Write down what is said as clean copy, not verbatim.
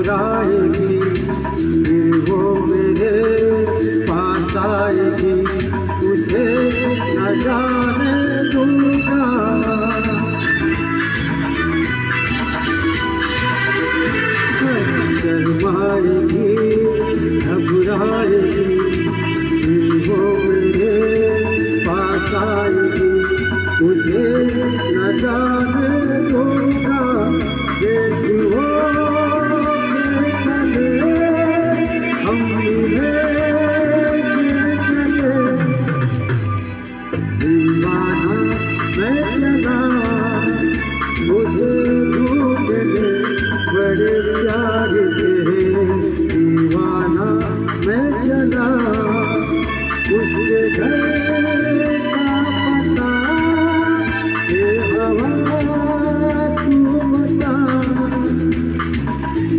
घबराएगी, फिर वो मेरे पास आएगी, उसे न जाने दूंगा। शर्माएगी, घबराएगी, फिर वो मेरे पास आएगी, उसे न जाने दूंगा।